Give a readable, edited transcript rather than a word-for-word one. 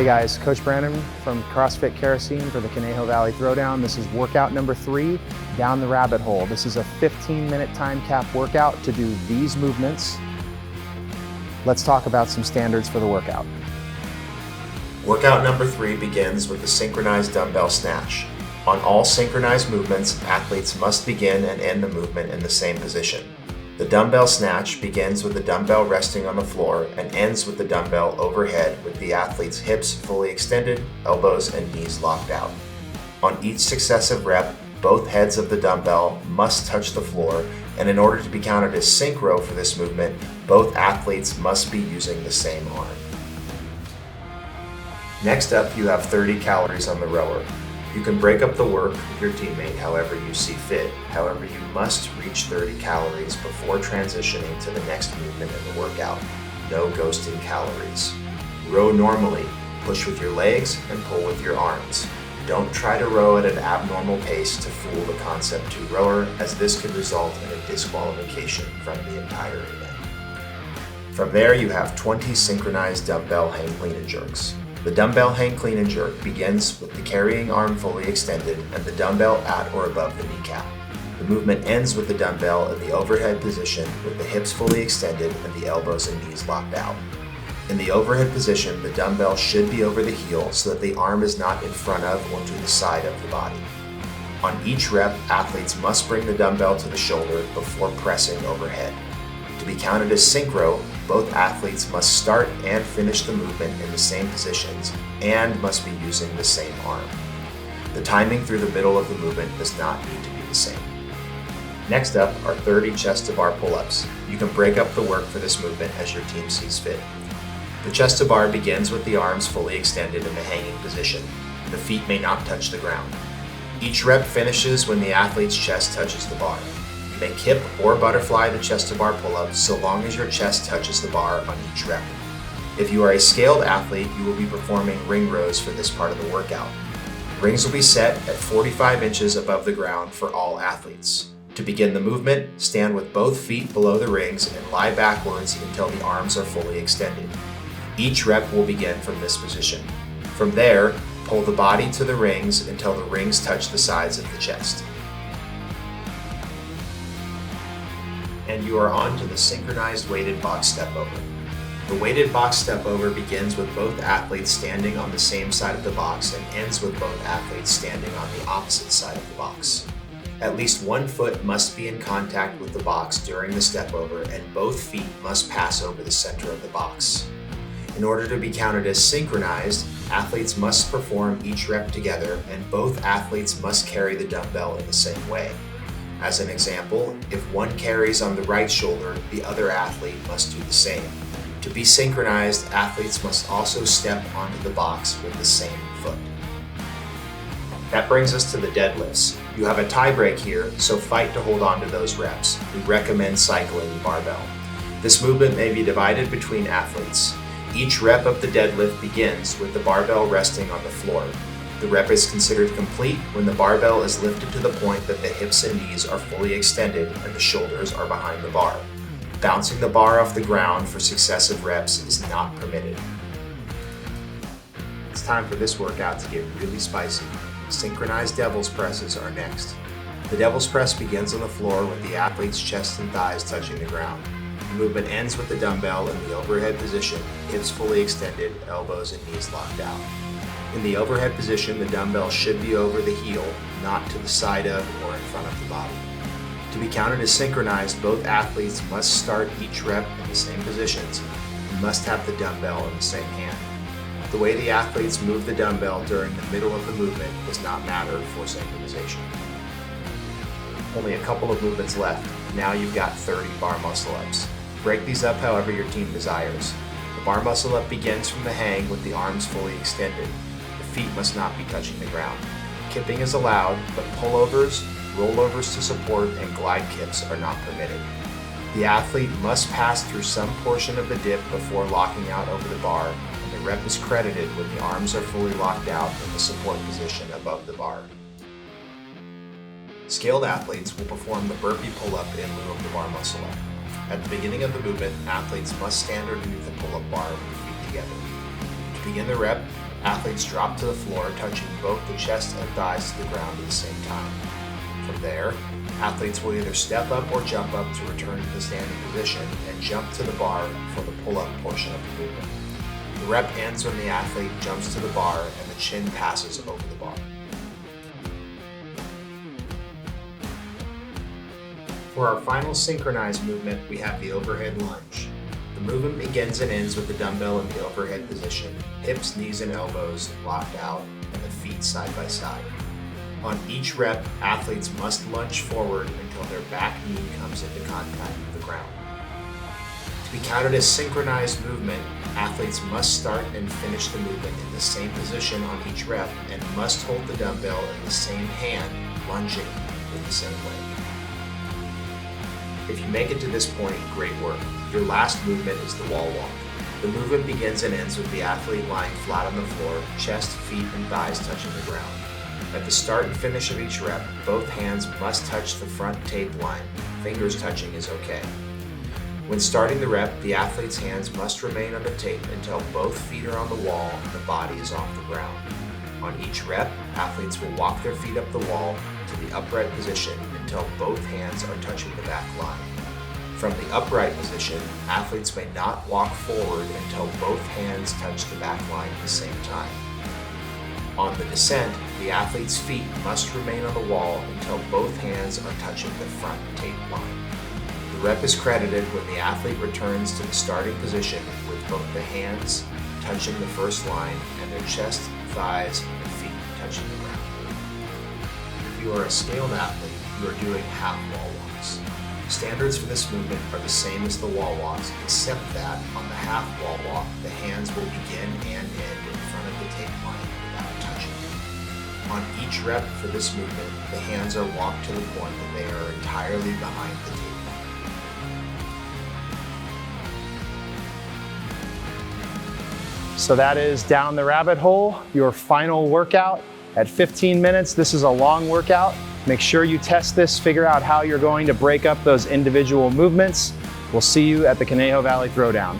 Hey guys, Coach Brandon from CrossFit Kerosene for the Conejo Valley Throwdown. This is workout number 3, down the rabbit hole. This is a 15-minute time cap workout to do these movements. Let's talk about some standards for the workout. Workout number 3 begins with the synchronized dumbbell snatch. On all synchronized movements, athletes must begin and end the movement in the same position. The dumbbell snatch begins with the dumbbell resting on the floor and ends with the dumbbell overhead with the athlete's hips fully extended, elbows and knees locked out. On each successive rep, both heads of the dumbbell must touch the floor, and in order to be counted as synchro for this movement, both athletes must be using the same arm. Next up, you have 30 calories on the rower. You can break up the work with your teammate however you see fit. However, you must reach 30 calories before transitioning to the next movement in the workout. No ghosting calories. Row normally, push with your legs and pull with your arms. Don't try to row at an abnormal pace to fool the Concept 2 rower, as this could result in a disqualification from the entire event. From there, you have 20 synchronized dumbbell hang clean and jerks. The dumbbell hang clean and jerk begins with the carrying arm fully extended and the dumbbell at or above the kneecap. The movement ends with the dumbbell in the overhead position with the hips fully extended and the elbows and knees locked out. In the overhead position, the dumbbell should be over the heel so that the arm is not in front of or to the side of the body. On each rep, athletes must bring the dumbbell to the shoulder before pressing overhead. To be counted as synchro, both athletes must start and finish the movement in the same positions and must be using the same arm. The timing through the middle of the movement does not need to be the same. Next up are 30 chest to bar pull-ups. You can break up the work for this movement as your team sees fit. The chest to bar begins with the arms fully extended in the hanging position. The feet may not touch the ground. Each rep finishes when the athlete's chest touches the bar. You may kip or butterfly the chest to bar pull-up so long as your chest touches the bar on each rep. If you are a scaled athlete, you will be performing ring rows for this part of the workout. Rings will be set at 45 inches above the ground for all athletes. To begin the movement, stand with both feet below the rings and lie backwards until the arms are fully extended. Each rep will begin from this position. From there, pull the body to the rings until the rings touch the sides of the chest. And you are on to the synchronized weighted box step over. The weighted box step over begins with both athletes standing on the same side of the box and ends with both athletes standing on the opposite side of the box. At least one foot must be in contact with the box during the step over, and both feet must pass over the center of the box. In order to be counted as synchronized, athletes must perform each rep together, and both athletes must carry the dumbbell in the same way. As an example, if one carries on the right shoulder, the other athlete must do the same. To be synchronized, athletes must also step onto the box with the same foot. That brings us to the deadlifts. You have a tie break here, so fight to hold on to those reps. We recommend cycling the barbell. This movement may be divided between athletes. Each rep of the deadlift begins with the barbell resting on the floor. The rep is considered complete when the barbell is lifted to the point that the hips and knees are fully extended and the shoulders are behind the bar. Bouncing the bar off the ground for successive reps is not permitted. It's time for this workout to get really spicy. Synchronized devil's presses are next. The devil's press begins on the floor with the athlete's chest and thighs touching the ground. The movement ends with the dumbbell in the overhead position, hips fully extended, elbows and knees locked out. In the overhead position, the dumbbell should be over the heel, not to the side of or in front of the body. To be counted as synchronized, both athletes must start each rep in the same positions and must have the dumbbell in the same hand. The way the athletes move the dumbbell during the middle of the movement does not matter for synchronization. Only a couple of movements left. Now you've got 30 bar muscle ups. Break these up however your team desires. The bar muscle up begins from the hang with the arms fully extended. Feet must not be touching the ground. Kipping is allowed, but pullovers, rollovers to support, and glide kips are not permitted. The athlete must pass through some portion of the dip before locking out over the bar, and the rep is credited when the arms are fully locked out in the support position above the bar. Scaled athletes will perform the burpee pull-up in lieu of the bar muscle up. At the beginning of the movement, athletes must stand underneath the pull-up bar with the feet together. To begin the rep, Athletes drop to the floor, touching both the chest and thighs to the ground at the same time. From there, athletes will either step up or jump up to return to the standing position and jump to the bar for the pull-up portion of the movement. The rep ends when the athlete jumps to the bar and the chin passes over the bar. For our final synchronized movement, we have the overhead lunge. The movement begins and ends with the dumbbell in the overhead position, hips, knees, and elbows locked out, and the feet side by side. On each rep, athletes must lunge forward until their back knee comes into contact with the ground. To be counted as synchronized movement, athletes must start and finish the movement in the same position on each rep and must hold the dumbbell in the same hand, lunging with the same leg. If you make it to this point, great work. Your last movement is the wall walk. The movement begins and ends with the athlete lying flat on the floor, chest, feet, and thighs touching the ground. At the start and finish of each rep, both hands must touch the front tape line. Fingers touching is okay. When starting the rep, the athlete's hands must remain on the tape until both feet are on the wall and the body is off the ground. On each rep, athletes will walk their feet up the wall to the upright position until both hands are touching the back line. From the upright position, athletes may not walk forward until both hands touch the back line at the same time. On the descent, the athlete's feet must remain on the wall until both hands are touching the front tape line. The rep is credited when the athlete returns to the starting position with both the hands touching the first line and their chest, thighs, and feet touching the ground. If you are a scaled athlete, you are doing half wall walks. Standards for this movement are the same as the wall walks, except that on the half wall walk, the hands will begin and end in front of the tape line without touching. On each rep for this movement, the hands are walked to the point that they are entirely behind the tape line. So that is down the rabbit hole, your final workout at 15 minutes. This is a long workout. Make sure you test this, figure out how you're going to break up those individual movements. We'll see you at the Conejo Valley Throwdown.